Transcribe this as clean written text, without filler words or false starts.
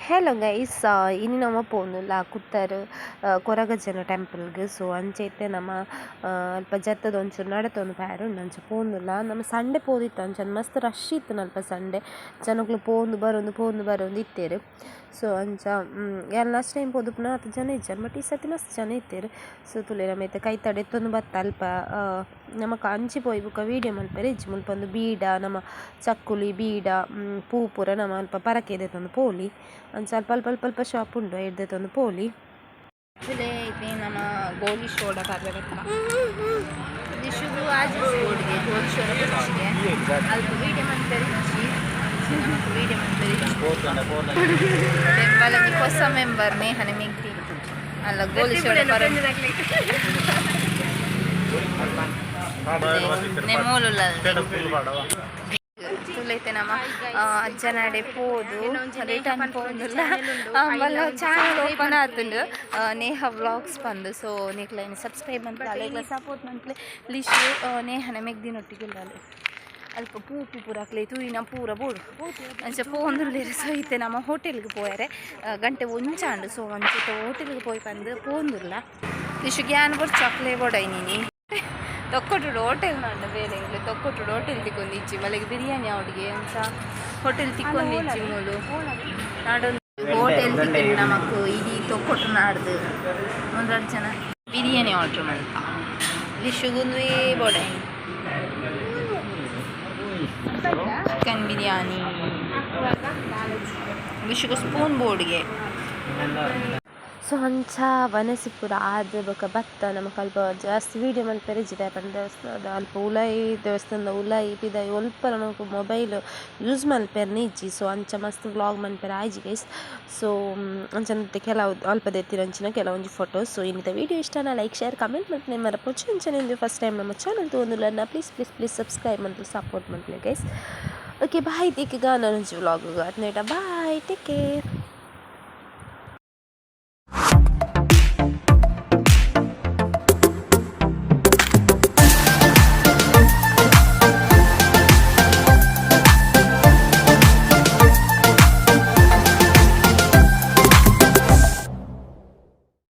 Hello guys, ಇನ್ನು ನಮ್ಮ ಪೋನುಲ್ಲ ಕುತ್ತರ್ ಕೊರಗಜ್ಜನ ಟೆಂಪಲ್ಗೆ. ಸೊ ಅಂಚೈತೆ ನಮ್ಮ ಅಲ್ಪ ಜತ್ತದ ಒಂಚೂರು ನಡತೊಂದು ಪ್ಯಾರು ಅಂಚ ಪೋನುಲ್ಲ. ನಮ್ಮ ಸಂಡೆ ಪೋದಿತ್ತು ಅಂಚ ಮಸ್ತ್ ರಶ್ ಇತ್ತು ನಲ್ಪ ಸಂಡೆ. ಜನಗಳು ಪೋಂದು ಬರೋದು ಇತ್ತೇರು. ಸೊ ಅಂಚ ಲಾಸ್ಟ್ ಟೈಮ್ ಪೋದುಪ್ಪುನ 10 ಜನ ಇಜ್ಜಾರು, ಬಟ್ ಈ ಸರ್ತಿ ಮಸ್ತ್ ಜನ ಇತ್ತೇರು. ಸೊ ತುಲೆ ನಮ್ಮೈತೆ ಕೈ ತಡೆ ಎತ್ತೊಂದು ಬತ್ತ ಅಲ್ಪ ನಮಕ್ ಅಂಚಿ ಪೋಯಿ ಬುಕ್ಕ ವೀಡಿಯೋ ಮಲ್ಪೆರೆ ಇಜ್ಜಿ ಮುಲ್ಪೊಂದು ಬೀಡ ನಮ್ಮ ಚಕ್ಕುಲಿ ಬೀಡ ಪೂ ಪೂರ ನಮ್ಮ ಅಲ್ಪ ಪರಕೆ ತಂದು ಪೋಲಿ ಅಂಚ ಅಲ್ಪ ಶಾಪ್ ಉಂಡು ತಂದು ಪೋಲಿ. ಇಲ್ಲೇ ಐತೆ ನಮ್ಮ ಗೋಲಿ ಶೋಡ ಬರ್ಬೇಕಪ್ಪ ದಿಶುಗು ಆಜಿಸ್ಬೋಡಿಗೆ ಗೋಲಿ ಶೋಡ ಬಚ್ಚಿಗೆ ಅಲ್ಪ ವೀಡಿಯೋ ಮಲ್ಪೆರೆ ಇಜ್ಜಿ ವೀಡಿಯೋ ಮಲ್ಪೆರೆ ಬೆಂಬಲ ಹೊಸ ಮೆಂಬರ್ ನೇಹನೆ ಮಿಗ್ದಿ ಅಲ್ಲ ಗೋಲಿ ಶೋಡ ನೆಮೋಲುಲ್ಲ ತುಲೈತೆ ನಮ್ಮ ಅಜ್ಜನಡೆ ಪೋದು ರಿಟರ್ನ್ ಪೋದುಲ್ಲ ಮಲ್ಲ ಚಾನಲ್ ಓಪನ್ ಆತುಂಡು ನೇಹ ವ್ಲಾಗ್ಸ್ ಬಂದು. ಸೊ ನೀಕ್ಲೈನ್ ಸಬ್ಸ್ಕ್ರೈಬ್ ಮಂತ್ಲೆ ಅಲೆಗ್ಲ ಸಪೋರ್ಟ್ ಮಂತ್ಲೆ ಲಿಶು ನೇಹನ ಮೆಗ್ದಿನೊಟ್ಟಿಗಿಲ್ಲಲೆ ಅಲ್ಪ ಪೂಪಿ ಪೂರ ಹಾಕ್ಲೆ ತೂಯಿನ ಪೂರ ಬೋಡು ಅಂಚ ಪೋಂದುಲ್ಲೇರು. ಸೊ ಇತ್ತೆ ನಮ್ಮ ಹೋಟೆಲ್ಗೆ ಪೋಯರೆ ಗಂಟೆ ಒಂಚಾಂಡು. ಸೊ ಅಂಚಿತ ಹೋಟೆಲ್ಗೆ ಪೋಯಿ ಬಂದು ಪೋಂದುಲ್ಲ ಲಿಶು ಗ್ಯಾನ್ ಬೊಡ್ ಚಕ್ಲೆ ಬೋಡೈನಿ ತೊಕ್ಕೊಟ್ಟು ಹೋಟೆಲ್ ನಾಂಡ ಬೇರೆ ಇಂಗ್ಲೆ ತೊಕ್ಕೊಟ್ಟು ಹೋಟೆಲ್ ತಿಕ್ಕೊಂದಿಚ್ಚಿ ಮಲೆಗೆ ಬಿರಿಯಾನಿ ಅವಡಿಗೆ ಅಂಚ ಹೋಟೆಲ್ ತಿಕ್ಕೊಂದಿಚ್ಚಿ ಮೂಲು ನಾಡೊಂದು ಹೋಟೆಲ್ ತಿಕ್ಕೊಂಡು ನಮಕ್ ಇಡೀ ತೊಕ್ಕೊಟ್ಟು ನಾಡ್ದು 1-2 ಜನ ಬಿರಿಯಾನಿ ಆರ್ಡ್ರ್ ಮಾಡ್ತಾ ಲಿಶುಗುಂದ್ವೇ ಬೋಡೈ ಚಿಕನ್ ಬಿರಿಯಾನಿ ಲಿಶುಗು ಸ್ಪೂನ್ ಬೋರ್ಡ್ಗೆ. ಸೊ ಅಂಚ ವನಸಿ ಪೂರ ಆದ ಬೊಕ ಬತ್ತ ನಮಕ್ ಅಲ್ಪ ಜಾಸ್ತಿ ವೀಡಿಯೋ ಮಲ್ಪೆರೆ ಇಜ್ಜಿದೆ ಪಂಡ ದೇವಸ್ಥಾನದ ಅಲ್ಪ ದೇವಸ್ಥಾನದ ಉಲಾಯಿ ಪಿದಾಯಿ ಒಲ್ಪ ನಮಕ್ ಮೊಬೈಲ್ ಯೂಸ್ ಮಲ್ಪೆರ್ನೆ ಇಜ್ಜಿ. ಸೊ ಅಂಚ ಮಸ್ತ್ ವ್ಲಾಗ್ ಮಲ್ಪೆರೆ ಆಯ್ಜಿ ಗೈಸ್. ಸೊ ಅಂಚನತ್ತೆ ಕೆಲವು ಅಲ್ಪ ದೆತ್ತಿರಂಚಿನ ಕೆಲವೊಂಜಿ ಫೋಟೋಸ್. ಸೊ ಇನ್ನಿತ ವೀಡಿಯೋ ಇಷ್ಟನ ಲೈಕ್ ಶೇರ್ ಕಮೆಂಟ್ ಮಲ್ಪನೆ ಮರ ಪೊಚ್ಚು ಅಂಚನೆ ಫಸ್ಟ್ ಟೈಮ್ ನಮ್ಮ ಚಾನಲ್ ತೋಂದುಲ್ಲ ಪ್ಲೀಸ್ ಸಬ್ಸ್ಕ್ರೈಬ್ ಮಂತ್ಲಿ ಸಪೋರ್ಟ್ ಮಂತ್ಲೆ ಗೈಸ್. Okay bye. ಟೇಕ್ ಗಾನ ವ್ಲಾಗ್ ಅದ್ನೇಟ ಬಾಯ್, ಟೇಕ್ ಕೇರ್.